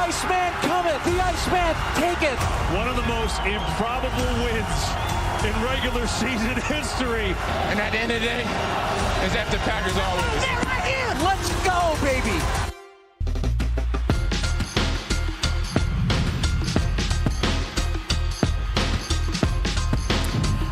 Iceman cometh. The Iceman taketh. One of the most improbable wins in regular season history. And at the end of the day, it's after Packers always. There I am. Let's go, baby.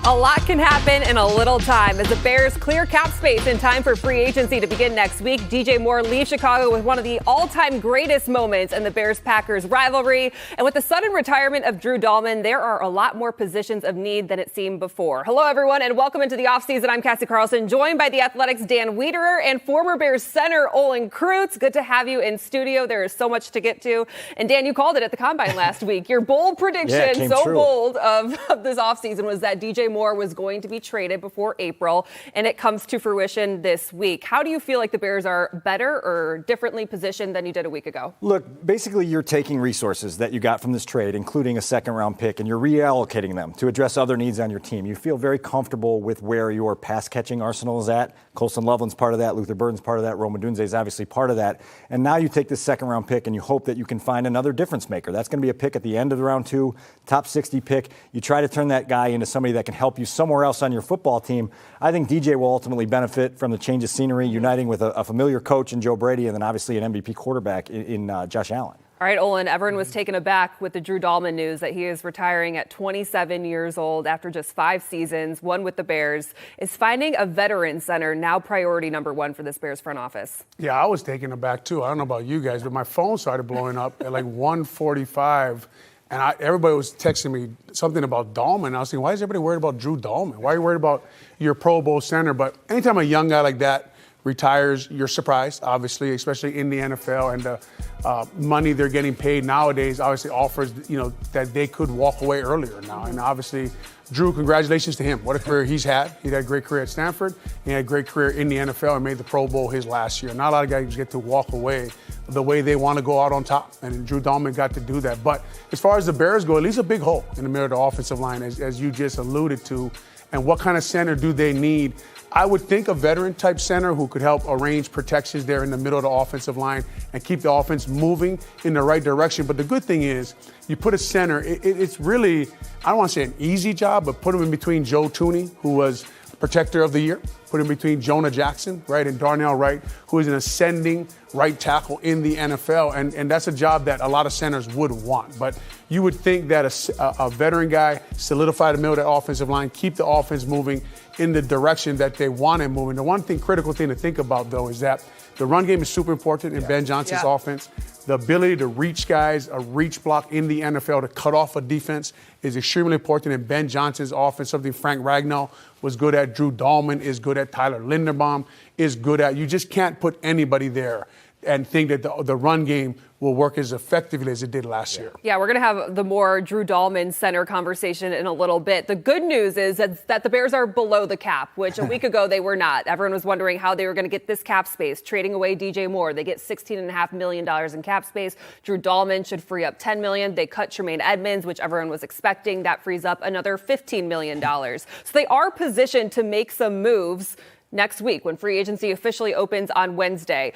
A lot can happen in a little time as the Bears clear cap space in time for free agency to begin next week. DJ Moore leaves Chicago with one of the all-time greatest moments in the Bears-Packers rivalry. And with the sudden retirement of Drew Dalman, there are a lot more positions of need than it seemed before. Hello, everyone, and welcome into the offseason. I'm Cassie Carlson, joined by the Athletic's Dan Wiederer and former Bears center Olin Kreutz. Good to have you in studio. There is so much to get to. And Dan, you called it at the Combine last week. Your bold prediction, bold of this offseason, was that DJ Moore was going to be traded before April, and it comes to fruition this week. How do you feel like the Bears are better or differently positioned than you did a week ago? Look, basically you're taking resources that you got from this trade, including a second-round pick, and you're reallocating them to address other needs on your team. You feel very comfortable with where your pass-catching arsenal is at. Colson Loveland's part of that. Luther Burden's part of that. Rome Odunze is obviously part of that. And now you take this second-round pick, and you hope that you can find another difference maker. That's going to be a pick at the end of the round 2, top 60 pick. You try to turn that guy into somebody that can help you somewhere else on your football team. I think DJ will ultimately benefit from the change of scenery, uniting with a familiar coach in Joe Brady, and then obviously an MVP quarterback in Josh Allen. All right, Olin, everyone was taken aback with the Drew Dalman news that he is retiring at 27 years old after just 5 seasons, one with the Bears. Is finding a veteran center now priority number 1 for this Bears front office? Yeah, I was taken aback too. I don't know about you guys, but my phone started blowing up at like 1:45. And everybody was texting me something about Dalman. I was thinking, why is everybody worried about Drew Dalman? Why are you worried about your Pro Bowl center? But anytime a young guy like that retires, you're surprised, obviously, especially in the NFL. And the money they're getting paid nowadays obviously offers, that they could walk away earlier now. And obviously, Drew, congratulations to him. What a career he's had. He had a great career at Stanford. He had a great career in the NFL and made the Pro Bowl his last year. Not a lot of guys get to walk away the way they want to go out on top. And Drew Dalman got to do that. But as far as the Bears go, at least a big hole in the middle of the offensive line, as you just alluded to. And what kind of center do they need? I would think a veteran-type center who could help arrange protections there in the middle of the offensive line and keep the offense moving in the right direction. But the good thing is, you put a center, it's really, I don't want to say an easy job, but put him in between Joe Thuney, who was Protector of the Year, put him between Jonah Jackson, right, and Darnell Wright, who is an ascending right tackle in the NFL. And that's a job that a lot of centers would want. But you would think that a veteran guy solidify the middle of the offensive line, keep the offense moving in the direction that they want it moving. The one critical thing to think about, though, is that the run game is super important in Ben Johnson's offense. The ability to reach guys, a reach block in the NFL to cut off a defense is extremely important in Ben Johnson's offense, something Frank Ragnow was good at, Drew Dalman is good at, Tyler Linderbaum is good at. You just can't put anybody there and think that the run game will work as effectively as it did last year. Yeah, we're going to have the more Drew Dalman center conversation in a little bit. The good news is that the Bears are below the cap, which a week ago they were not. Everyone was wondering how they were going to get this cap space, trading away DJ Moore. They get $16.5 million in cap space. Drew Dalman should free up $10 million. They cut Tremaine Edmonds, which everyone was expecting. That frees up another $15 million. So they are positioned to make some moves next week when free agency officially opens on Wednesday.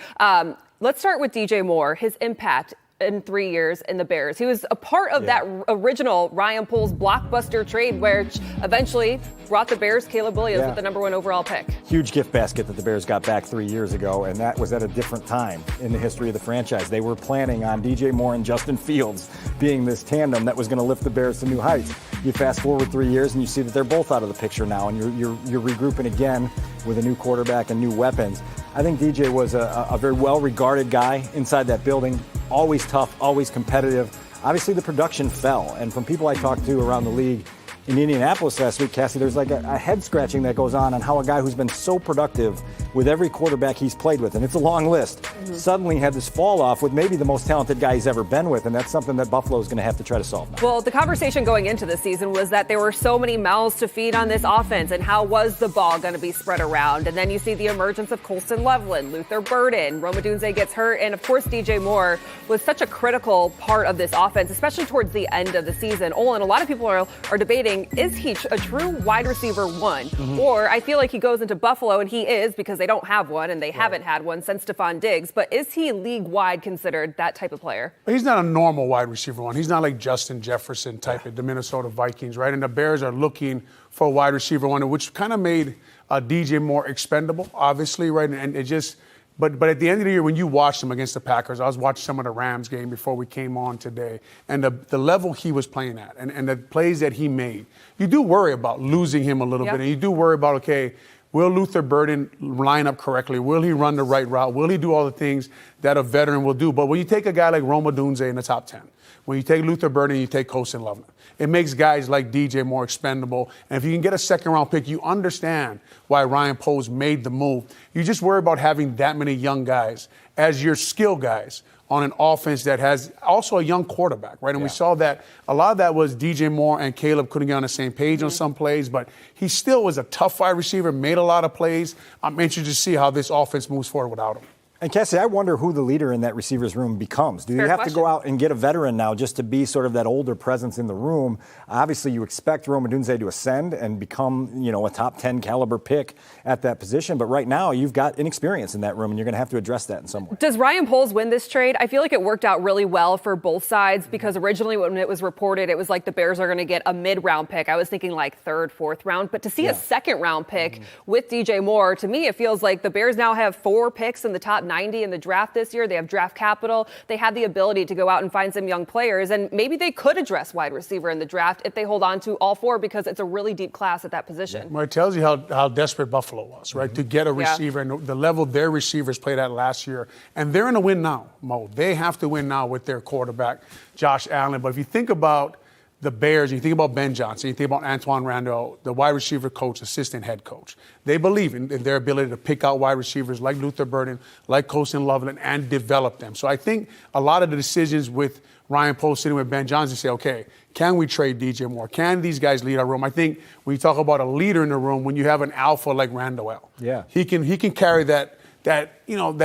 Let's start with DJ Moore, his impact in 3 years in the Bears. He was a part of that original Ryan Poles blockbuster trade, which eventually brought the Bears Caleb Williams with the number 1 overall pick. Huge gift basket that the Bears got back 3 years ago, and that was at a different time in the history of the franchise. They were planning on DJ Moore and Justin Fields being this tandem that was going to lift the Bears to new heights. You fast forward 3 years and you see that they're both out of the picture now, and you're regrouping again with a new quarterback and new weapons. I think DJ was a very well-regarded guy inside that building, always tough, always competitive. Obviously, the production fell, and from people I talked to around the league in Indianapolis last week, Cassie, there's like a head-scratching that goes on how a guy who's been so productive with every quarterback he's played with, and it's a long list, suddenly had this fall-off with maybe the most talented guy he's ever been with, and that's something that Buffalo's going to have to try to solve now. Well, the conversation going into the season was that there were so many mouths to feed on this offense, and how was the ball going to be spread around? And then you see the emergence of Colson Loveland, Luther Burden, Rome Odunze gets hurt, and of course DJ Moore was such a critical part of this offense, especially towards the end of the season. Olin, a lot of people are debating asking, is he a true wide receiver one? Or I feel like he goes into Buffalo, and he is because they don't have one, and they haven't had one since Stephon Diggs. But is he league-wide considered that type of player? He's not a normal wide receiver one. He's not like Justin Jefferson type of the Minnesota Vikings, right? And the Bears are looking for a wide receiver one, which kind of made DJ Moore expendable, obviously, right? And it just... But at the end of the year, when you watched him against the Packers, I was watching some of the Rams game before we came on today, and the level he was playing at and the plays that he made, you do worry about losing him a little bit. And you do worry about, okay, will Luther Burden line up correctly? Will he run the right route? Will he do all the things that a veteran will do? But when you take a guy like Rome Odunze in the top 10, when you take Luther Burden, you take Colston Loveland, it makes guys like DJ more expendable. And if you can get a second-round pick, you understand why Ryan Poles made the move. You just worry about having that many young guys as your skill guys on an offense that has also a young quarterback, right? And we saw that a lot of that was DJ Moore and Caleb couldn't get on the same page on some plays, but he still was a tough wide receiver, made a lot of plays. I'm interested to see how this offense moves forward without him. And Cassie, I wonder who the leader in that receivers room becomes. Do you have to go out and get a veteran now just to be sort of that older presence in the room? Obviously, you expect Rome Odunze to ascend and become, a top 10 caliber pick at that position. But right now, you've got inexperience in that room, and you're going to have to address that in some way. Does Ryan Poles win this trade? I feel like it worked out really well for both sides because originally when it was reported, it was like the Bears are going to get a mid-round pick. I was thinking like third, fourth round. But to see a second-round pick with DJ Moore, to me, it feels like the Bears now have 4 picks in the top 90 in the draft this year. They have draft capital. They have the ability to go out and find some young players, and maybe they could address wide receiver in the draft if they hold on to all 4 because it's a really deep class at that position. Well, it tells you how desperate Buffalo was, right, to get a receiver and the level their receivers played at last year. And they're in a win now mode. They have to win now with their quarterback, Josh Allen. But if you think about the Bears, you think about Ben Johnson, you think about Antoine Randall, the wide receiver coach, assistant head coach. They believe in their ability to pick out wide receivers like Luther Burden, like Colston Loveland, and develop them. So I think a lot of the decisions with Ryan Poles sitting with Ben Johnson say, okay, can we trade DJ Moore? Can these guys lead our room? I think when you talk about a leader in the room, when you have an alpha like Randall, he can carry that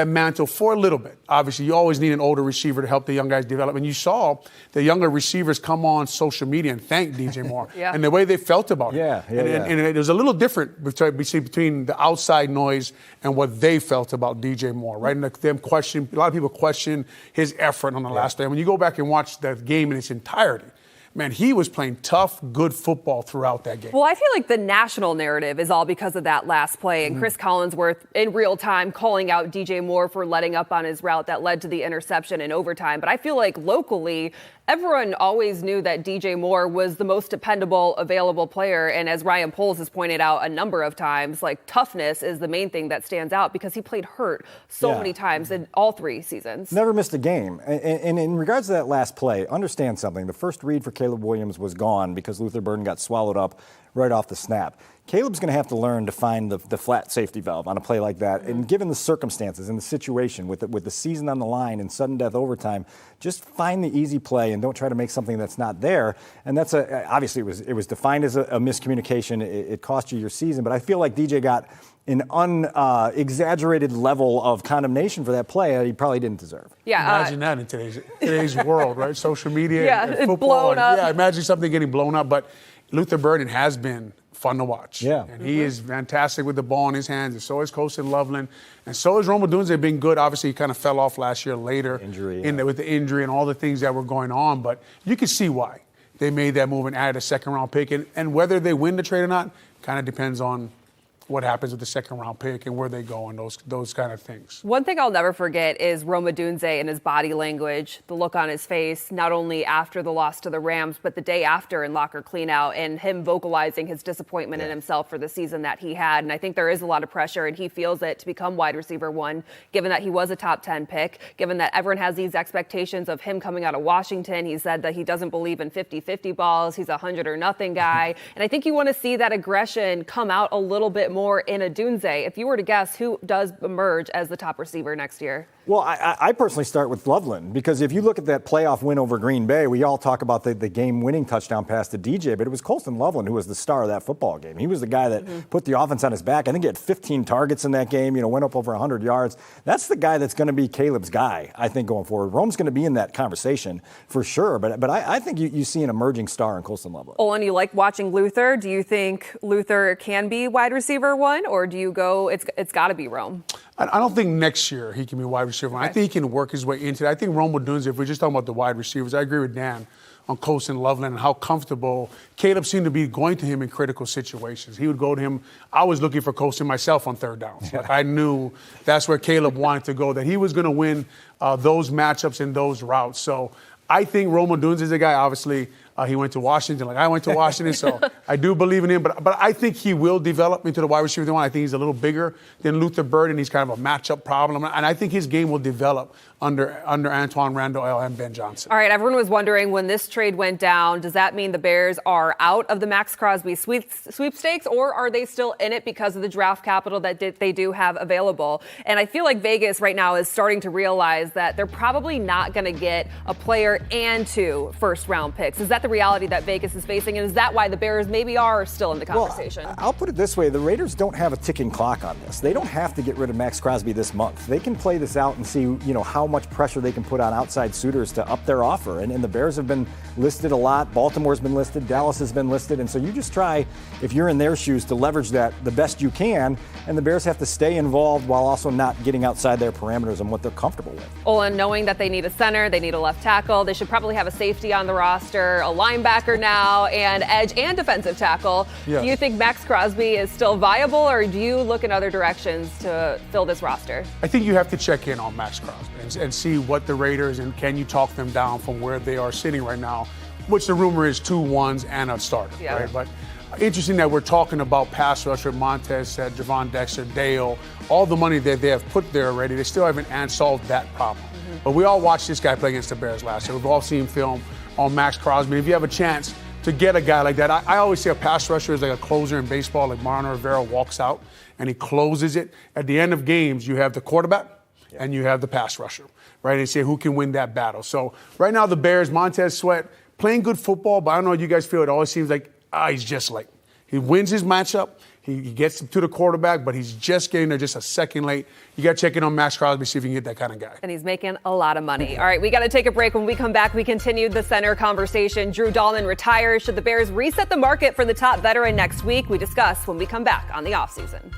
mantle for a little bit. Obviously, you always need an older receiver to help the young guys develop. And you saw the younger receivers come on social media and thank DJ Moore and the way they felt about it. And it was a little different between the outside noise and what they felt about DJ Moore, right? And a lot of people question his effort on the last day. When you go back and watch that game in its entirety, man, he was playing tough, good football throughout that game. Well, I feel like the national narrative is all because of that last play. And Chris Collinsworth, in real time, calling out DJ Moore for letting up on his route that led to the interception in overtime. But I feel like locally, everyone always knew that DJ Moore was the most dependable, available player. And as Ryan Poles has pointed out a number of times, like toughness is the main thing that stands out because he played hurt so many times in all 3 seasons. Never missed a game. And in regards to that last play, understand something. The first read for Caleb Williams was gone because Luther Burden got swallowed up right off the snap. Caleb's going to have to learn to find the flat safety valve on a play like that. And given the circumstances and the situation with the season on the line and sudden death overtime, just find the easy play and don't try to make something that's not there. And that's obviously it was defined as a miscommunication. It cost you your season. But I feel like DJ got an exaggerated level of condemnation for that play that he probably didn't deserve. Imagine that in today's world, right? Social media and football. Blown up. Imagine something getting blown up. But Luther Burden has been fun to watch. And he is fantastic with the ball in his hands, and so is Colston Loveland, and so is Rome Odunze being good. Obviously, he kind of fell off last year later with the injury and all the things that were going on, but you can see why they made that move and added a second-round pick, and whether they win the trade or not kind of depends on what happens with the second-round pick and where they go and those kind of things. One thing I'll never forget is Rome Odunze and his body language, the look on his face, not only after the loss to the Rams, but the day after in locker cleanout, and him vocalizing his disappointment in himself for the season that he had. And I think there is a lot of pressure, and he feels it to become wide receiver one, given that he was a top 10 pick, given that everyone has these expectations of him coming out of Washington. He said that he doesn't believe in 50-50 balls. He's a 100 or nothing guy. And I think you want to see that aggression come out a little bit more in Odunze. If you were to guess who does emerge as the top receiver next year? Well, I personally start with Loveland because if you look at that playoff win over Green Bay, we all talk about the game-winning touchdown pass to DJ, but it was Colston Loveland who was the star of that football game. He was the guy that put the offense on his back. I think he had 15 targets in that game, went up over 100 yards. That's the guy that's going to be Caleb's guy, I think, going forward. Rome's going to be in that conversation for sure, but I think you see an emerging star in Colston Loveland. Olin, you like watching Luther. Do you think Luther can be wide receiver one, or do you go, it's got to be Rome? I don't think next year he can be wide receiver. Okay. I think he can work his way into it. I think Rome Odunze, if we're just talking about the wide receivers, I agree with Dan on Colston Loveland and how comfortable Caleb seemed to be going to him in critical situations. He would go to him. I was looking for Colston myself on third downs. Like I knew that's where Caleb wanted to go, that he was going to win those matchups and those routes. So I think Rome Odunze is a guy, obviously, he went to Washington like I went to Washington, so I do believe in him. But I think he will develop into the wide receiver one. I think he's a little bigger than Luther Bird, and he's kind of a matchup problem. And I think his game will develop under Antoine Randall and Ben Johnson. All right, everyone was wondering when this trade went down, does that mean the Bears are out of the Max Crosby sweepstakes, or are they still in it because of the draft capital that they do have available? And I feel like Vegas right now is starting to realize that they're probably not going to get a player and 2 first-round picks. Is that the reality that Vegas is facing, and is that why the Bears maybe are still in the conversation? Well, I'll put it this way. The Raiders don't have a ticking clock on this. They don't have to get rid of Max Crosby this month. They can play this out and see, how much pressure they can put on outside suitors to up their offer. And the Bears have been listed a lot. Baltimore's been listed. Dallas has been listed. And so you just try, if you're in their shoes, to leverage that the best you can. And the Bears have to stay involved while also not getting outside their parameters and what they're comfortable with. Olin, knowing that they need a center, they need a left tackle, they should probably have a safety on the roster, a linebacker now, and edge and defensive tackle. Yes. Do you think Max Crosby is still viable, or do you look in other directions to fill this roster? I think you have to check in on Max Crosby and see what the Raiders, and can you talk them down from where they are sitting right now, which the rumor is 2 1s and a starter, right? But interesting that we're talking about pass rusher, Montez, Javon Dexter, Dale, all the money that they have put there already. They still haven't solved that problem. But we all watched this guy play against the Bears last year. We've all seen film on Max Crosby. If you have a chance to get a guy like that, I always say a pass rusher is like a closer in baseball, like Mariano Rivera walks out and he closes it. At the end of games, you have the quarterback and you have the pass rusher, right? And say who can win that battle. So right now the Bears, Montez Sweat, playing good football, but I don't know what you guys feel. It always seems like he's just late. He wins his matchup. He gets to the quarterback, but he's just getting there just a second late. You got to check in on Max Crosby, see if you can get that kind of guy. And he's making a lot of money. All right, we got to take a break. When we come back, we continue the center conversation. Drew Dalman retires. Should the Bears reset the market for the top veteran next week? We discuss when we come back on the offseason.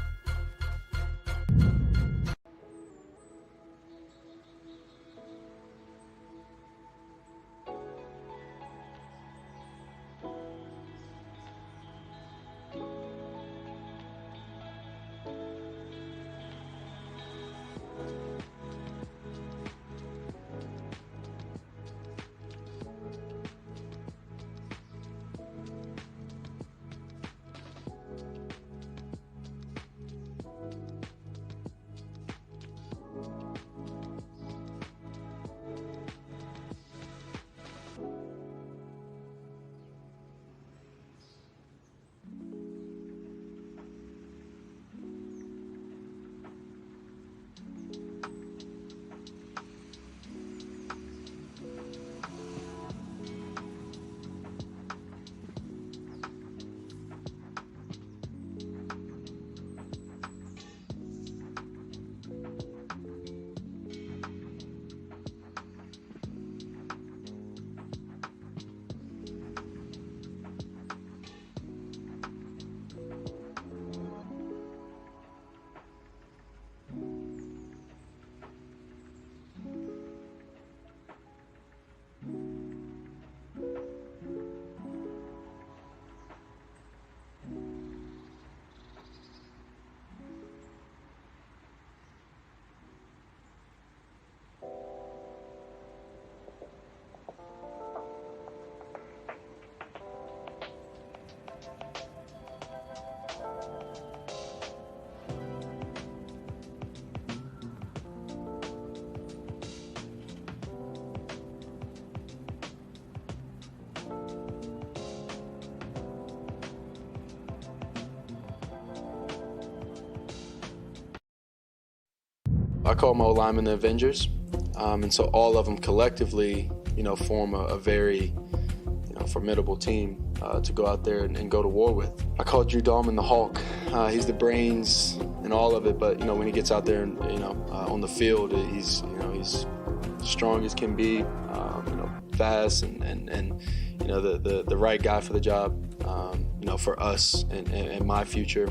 I call my O-linemen the Avengers. And so all of them collectively, form a very, formidable team to go out there and go to war with. I call Drew Dalman the Hulk. He's the brains and all of it, but, when he gets out there and, on the field, he's strong as can be, fast and the right guy for the job, for us and my future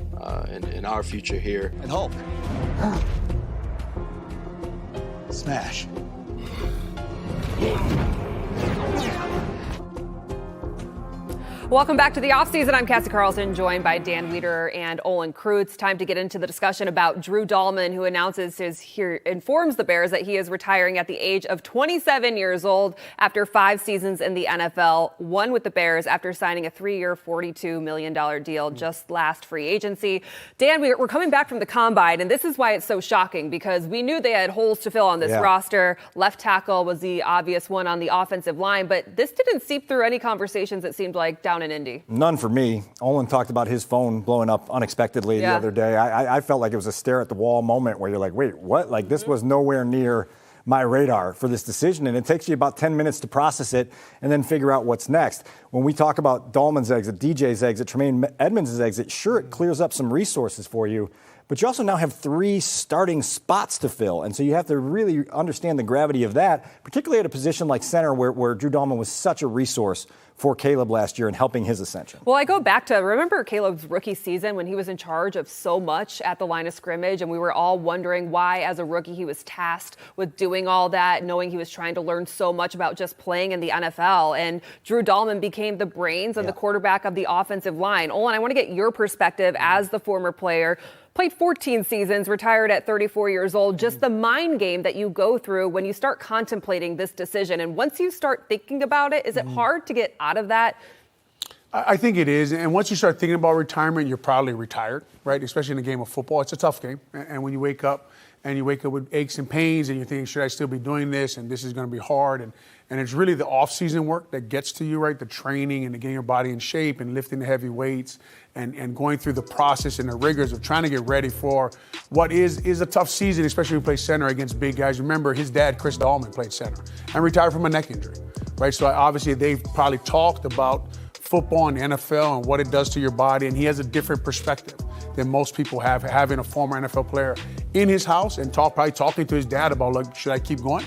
and our future here. And Hulk. Smash. Welcome back to the offseason. I'm Cassie Carlson, joined by Dan Wiederer and Olin Kreutz. Time to get into the discussion about Drew Dalman, who informs the Bears that he is retiring at the age of 27 years old after 5 seasons in the NFL, one with the Bears after signing a 3-year, $42 million deal just last free agency. Dan, we're coming back from the Combine, and this is why it's so shocking, because we knew they had holes to fill on this roster. Left tackle was the obvious one on the offensive line, but this didn't seep through any conversations, it seemed like, down in Indy. None for me. Olin talked about his phone blowing up unexpectedly the other day. I felt like it was a stare at the wall moment where you're like, wait, what? Like, this was nowhere near my radar for this decision, and it takes you about 10 minutes to process it and then figure out what's next. When we talk about Dalman's exit, DJ's exit, Tremaine Edmonds' exit, sure, it clears up some resources for you, but you also now have 3 starting spots to fill, and so you have to really understand the gravity of that, particularly at a position like center where Drew Dalman was such a resource for Caleb last year and helping his ascension. Well, I go back to, remember Caleb's rookie season when he was in charge of so much at the line of scrimmage, and we were all wondering why, as a rookie, he was tasked with doing all that, knowing he was trying to learn so much about just playing in the NFL. And Drew Dalman became the brains and the quarterback of the offensive line. Olin, I want to get your perspective as the former player. Played 14 seasons, retired at 34 years old. Just the mind game that you go through when you start contemplating this decision. And once you start thinking about it, is it hard to get out of that? I think it is. And once you start thinking about retirement, you're probably retired, right? Especially in a game of football. It's a tough game. And when you wake up with aches and pains and you think, should I still be doing this? And this is going to be hard. And it's really the off-season work that gets to you, right? The training and getting your body in shape and lifting the heavy weights and going through the process and the rigors of trying to get ready for what is a tough season, especially when you play center against big guys. Remember, his dad, Chris Dalman, played center and retired from a neck injury, right? So obviously they've probably talked about football and the NFL and what it does to your body, and he has a different perspective than most people have, having a former NFL player in his house and probably talking to his dad about, like, should I keep going?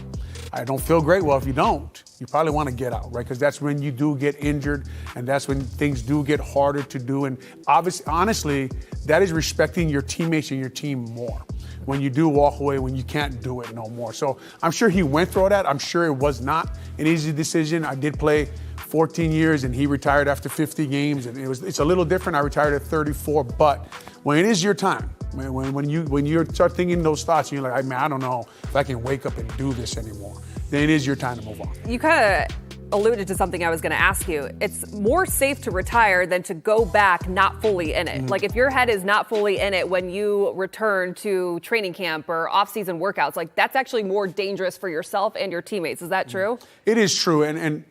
I don't feel great. Well, if you don't, you probably want to get out, right? Because that's when you do get injured, and that's when things do get harder to do. And obviously, honestly, that is respecting your teammates and your team more. When you do walk away, when you can't do it no more. So I'm sure he went through that. I'm sure it was not an easy decision. I did play 14 years, and he retired after 50 games, and it's a little different. I retired at 34, but when it is your time, when you start thinking those thoughts, and you're like, I don't know if I can wake up and do this anymore, then it is your time to move on. You kind of alluded to something I was going to ask you. It's more safe to retire than to go back not fully in it. Like, if your head is not fully in it when you return to training camp or off-season workouts, like, that's actually more dangerous for yourself and your teammates. Is that true? It is true, and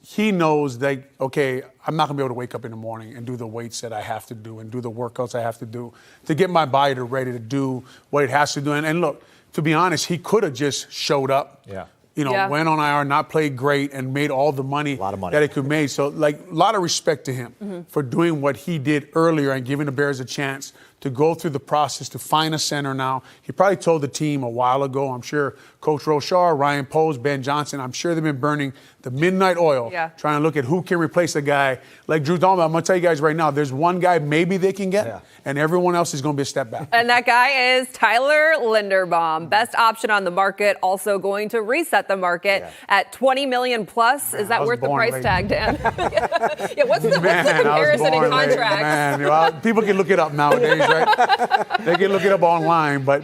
he knows that, okay, I'm not going to be able to wake up in the morning and do the weights that I have to do and do the workouts I have to do to get my body ready to do what it has to do. And look, to be honest, he could have just showed up. Went on IR, not played great, and made all the money, that he could make. So, a lot of respect to him for doing what he did earlier and giving the Bears a chance to go through the process to find a center now. He probably told the team a while ago, I'm sure Coach Rochar, Ryan Poles, Ben Johnson, I'm sure they've been burning the midnight oil trying to look at who can replace a guy like Drew Dalman. I'm going to tell you guys right now, there's one guy maybe they can get, and everyone else is going to be a step back. And that guy is Tyler Linderbaum, best option on the market, also going to reset the market at $20 million plus. Is that worth the price tag, Dan? What's the comparison in contract? Man, people can look it up nowadays, right? They can look it up online, but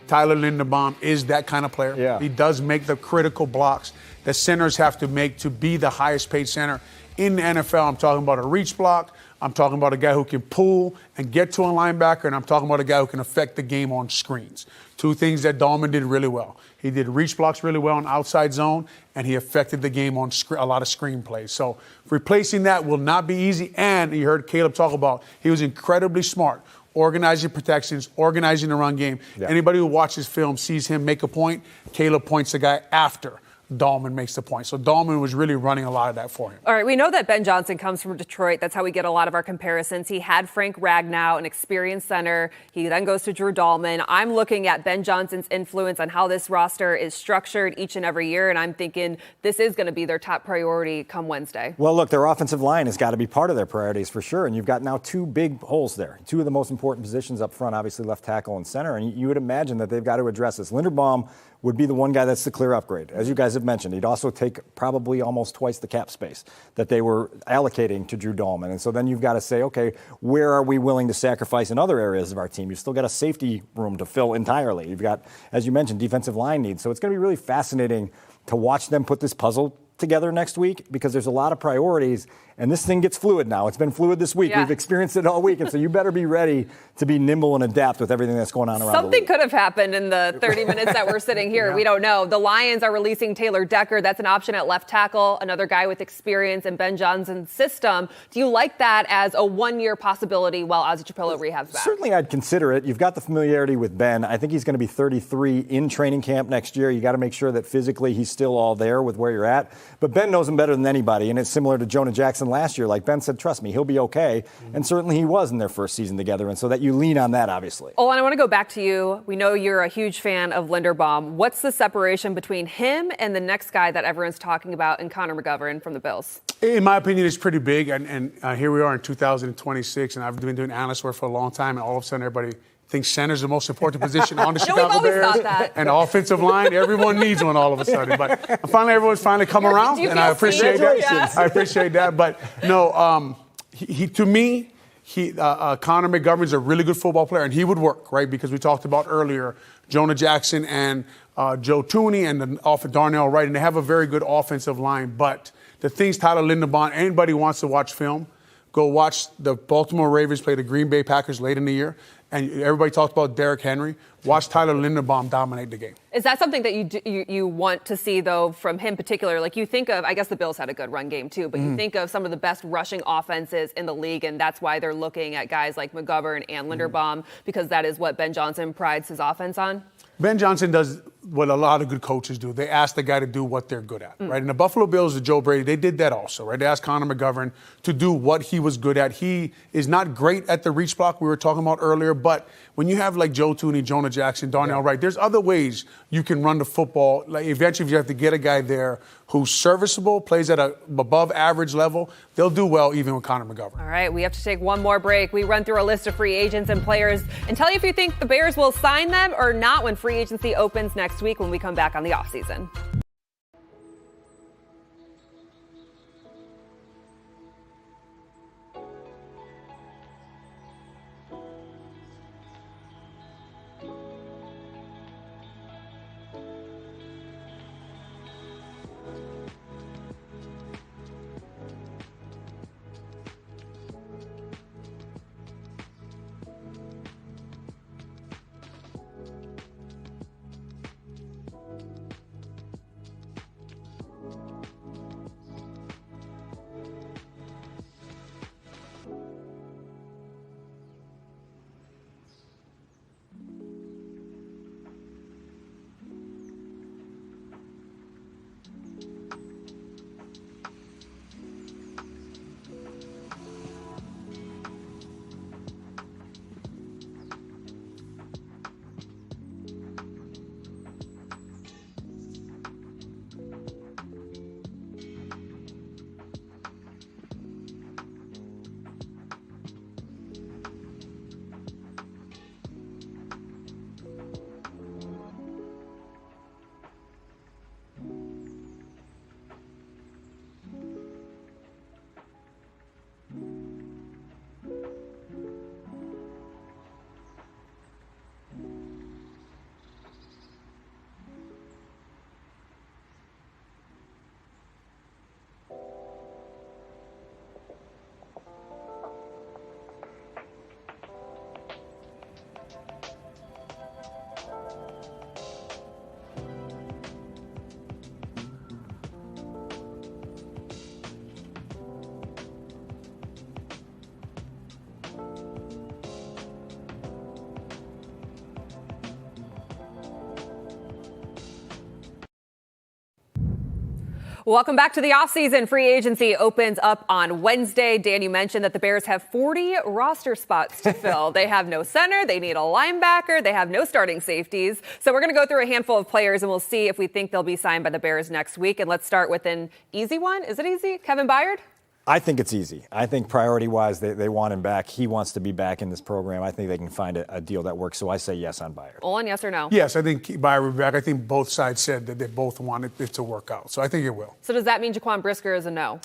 Tyler Linderbaum is that kind of player. He does make the critical blocks that centers have to make to be the highest paid center in the NFL. I'm talking about a reach block. I'm talking about a guy who can pull and get to a linebacker, and I'm talking about a guy who can affect the game on screens. 2 things that Dalman did really well. He did reach blocks really well in outside zone, and he affected the game on a lot of screen plays. So replacing that will not be easy, and you heard Caleb talk about he was incredibly smart organizing protections, organizing the run game. Yeah. Anybody who watches film sees him make a point. Caleb points the guy after Dalman makes the point. So Dalman was really running a lot of that for him. All right, we know that Ben Johnson comes from Detroit. That's how we get a lot of our comparisons. He had Frank Ragnow, an experienced center. He then goes to Drew Dalman. I'm looking at Ben Johnson's influence on how this roster is structured each and every year, and I'm thinking this is going to be their top priority come Wednesday. Well, look, their offensive line has got to be part of their priorities for sure, and you've got now two big holes there. Two of the most important positions up front, obviously left tackle and center, and you would imagine that they've got to address this. Linderbaum would be the one guy that's the clear upgrade. As you guys have mentioned, he'd also take probably almost twice the cap space that they were allocating to Drew Dalman. And so then you've got to say, okay, where are we willing to sacrifice in other areas of our team? You've still got a safety room to fill entirely. You've got, as you mentioned, defensive line needs. So it's going to be really fascinating to watch them put this puzzle together next week because there's a lot of priorities. And this thing gets fluid now. It's been fluid this week. Yeah. We've experienced it all week. And so you better be ready to be nimble and adapt with everything that's going on around the Something league. could have happened in the 30 minutes that we're sitting here. Yeah. We don't know. The Lions are releasing Taylor Decker. That's an option at left tackle, another guy with experience in Ben Johnson's system. Do you like that as a one-year possibility while Ozzie Trapillo rehabs back? Certainly I'd consider it. You've got the familiarity with Ben. I think he's going to be 33 in training camp next year. You got to make sure that physically he's still all there with where you're at. But Ben knows him better than anybody, and it's similar to Jonah Jackson last year. Like Ben said, trust me, he'll be okay. And certainly he was in their first season together, and so that you lean on that, obviously. Oh, and I want to go back to you. We know you're a huge fan of Linderbaum. What's the separation between him and the next guy that everyone's talking about in Connor McGovern from the Bills? In my opinion, it's pretty big. And here we are in 2026, and I've been doing analyst work for a long time, and all of a sudden everybody thinks center's the most important position on the we've Chicago always Bears. thought that. And offensive line, everyone needs one all of a sudden. But everyone's finally come around, Do you and feel I appreciate seen? that. Yeah. I appreciate that. But no, to me, Connor McGovern's a really good football player, and he would work, right? Because we talked about earlier Jonah Jackson and Joe Tooney and Darnell Wright, and they have a very good offensive line. But the things Tyler Linderbaum, anybody who wants to watch film, go watch the Baltimore Ravens play the Green Bay Packers late in the year. And everybody talked about Derrick Henry. Watch Tyler Linderbaum dominate the game. Is that something that you want to see, though, from him particular? Like you think of, I guess the Bills had a good run game, too, but you think of some of the best rushing offenses in the league, and that's why they're looking at guys like McGovern and Linderbaum, because that is what Ben Johnson prides his offense on? Ben Johnson does what a lot of good coaches do. They ask the guy to do what they're good at, right? And the Buffalo Bills, the Joe Brady, they did that also, right? They asked Connor McGovern to do what he was good at. He is not great at the reach block we were talking about earlier, but when you have like Joe Tooney, Jonah Jackson, Darnell Wright, there's other ways you can run the football. Like eventually, if you have to get a guy there who's serviceable, plays at a above average level, they'll do well even with Connor McGovern. All right, we have to take one more break. We run through a list of free agents and players and tell you if you think the Bears will sign them or not when free agency opens next week when we come back on the offseason. Welcome back to the offseason. Free agency opens up on Wednesday. Dan, you mentioned that the Bears have 40 roster spots to fill. They have no center. They need a linebacker. They have no starting safeties. So we're going to go through a handful of players, and we'll see if we think they'll be signed by the Bears next week. And let's start with an easy one. Is it easy? Kevin Byard? I think it's easy. I think priority-wise, they want him back. He wants to be back in this program. I think they can find a deal that works. So I say yes on Byard. Olin, yes or no? Yes, I think Byard will be back. I think both sides said that they both wanted it to work out. So I think it will. So does that mean Jaquan Brisker is a no?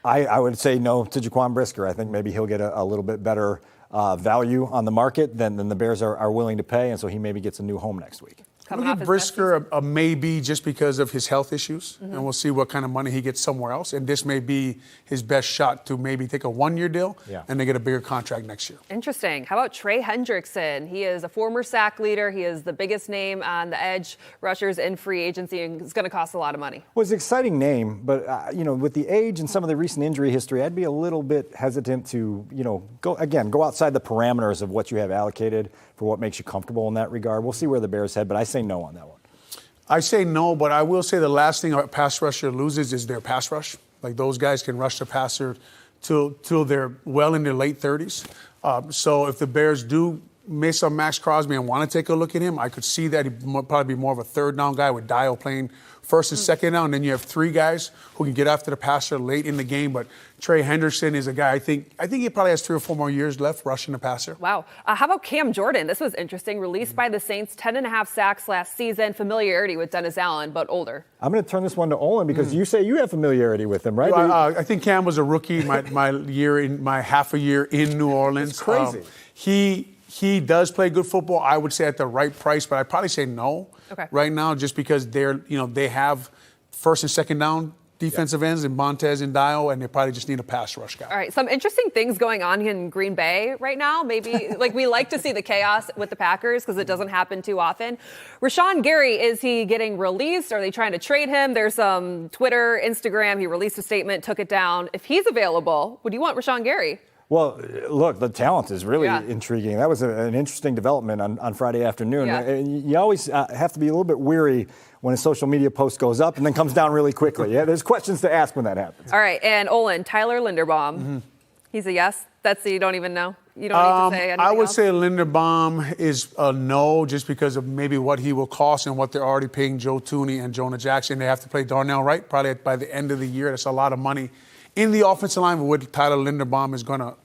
I would say no to Jaquan Brisker. I think maybe he'll get a little bit better value on the market than the Bears are willing to pay, and so he maybe gets a new home next week. I'll give Brisker a maybe just because of his health issues, and we'll see what kind of money he gets somewhere else. And this may be his best shot to maybe take a one-year deal and they get a bigger contract next year. Interesting. How about Trey Hendrickson? He is a former sack leader. He is the biggest name on the edge rushers in free agency, and it's going to cost a lot of money. Well, it's an exciting name, but with the age and some of the recent injury history, I'd be a little bit hesitant to go outside the parameters of what you have allocated for what makes you comfortable in that regard. We'll see where the Bears head, but I say no on that one. I say no, but I will say the last thing a pass rusher loses is their pass rush. Like, those guys can rush the passer till they're well in their late 30s. So if the Bears do miss on Max Crosby and want to take a look at him, I could see that he'd probably be more of a third down guy with Dial playing first and second down. And then you have three guys who can get after the passer late in the game. But Trey Hendrickson is a guy, I think he probably has 3 or 4 more years left rushing the passer. Wow. How about Cam Jordan? This was interesting. Released by the Saints, 10.5 sacks last season. Familiarity with Dennis Allen, but older. I'm going to turn this one to Olin because you say you have familiarity with him, right? I think Cam was a rookie my half a year in New Orleans. It's crazy. He does play good football, I would say, at the right price, but I'd probably say no right now, just because they have first and second down defensive ends in Montez and Dial, and they probably just need a pass rush guy. All right, some interesting things going on in Green Bay right now. Maybe we like to see the chaos with the Packers because it doesn't happen too often. Rashawn Gary, is he getting released? Are they trying to trade him? There's some Twitter, Instagram. He released a statement, took it down. If he's available, would you want Rashawn Gary? Well, look, the talent is really intriguing. That was an interesting development on Friday afternoon. Yeah. You always have to be a little bit weary when a social media post goes up and then comes down really quickly. There's questions to ask when that happens. All right, and Olin, Tyler Linderbaum. He's a yes? You don't even know? You don't need to say anything I would else? say Linderbaum is a no, just because of maybe what he will cost and what they're already paying Joe Thuney and Jonah Jackson. They have to play Darnell Wright probably by the end of the year. That's a lot of money in the offensive line. With Tyler Linderbaum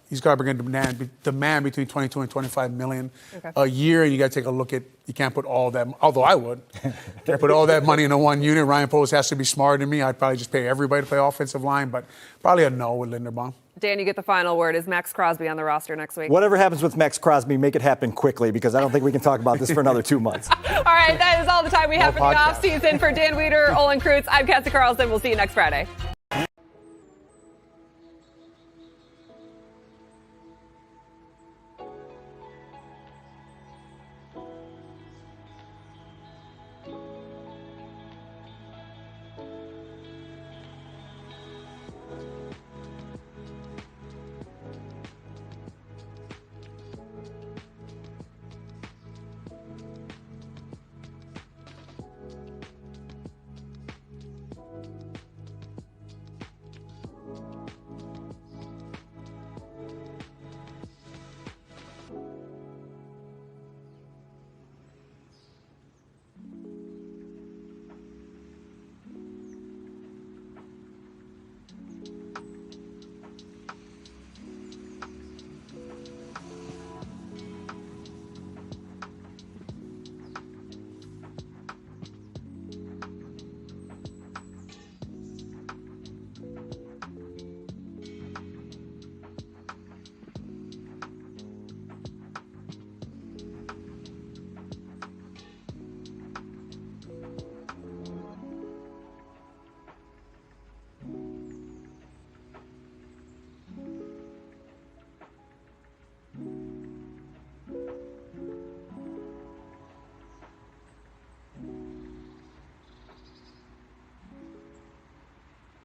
he's got to demand between 22 and 25 million a year, and you got to take a look at. You can't put all that. Although I would, can't put all that money in a one unit. Ryan Post has to be smarter than me. I'd probably just pay everybody to play offensive line, but probably a no with Linderbaum. Dan, you get the final word. Is Max Crosby on the roster next week? Whatever happens with Max Crosby, make it happen quickly, because I don't think we can talk about this for another 2 months. All right, that is all the time we have for the offseason. For Dan Weeder, Olin Kreutz, I'm Cassie Carlson. We'll see you next Friday.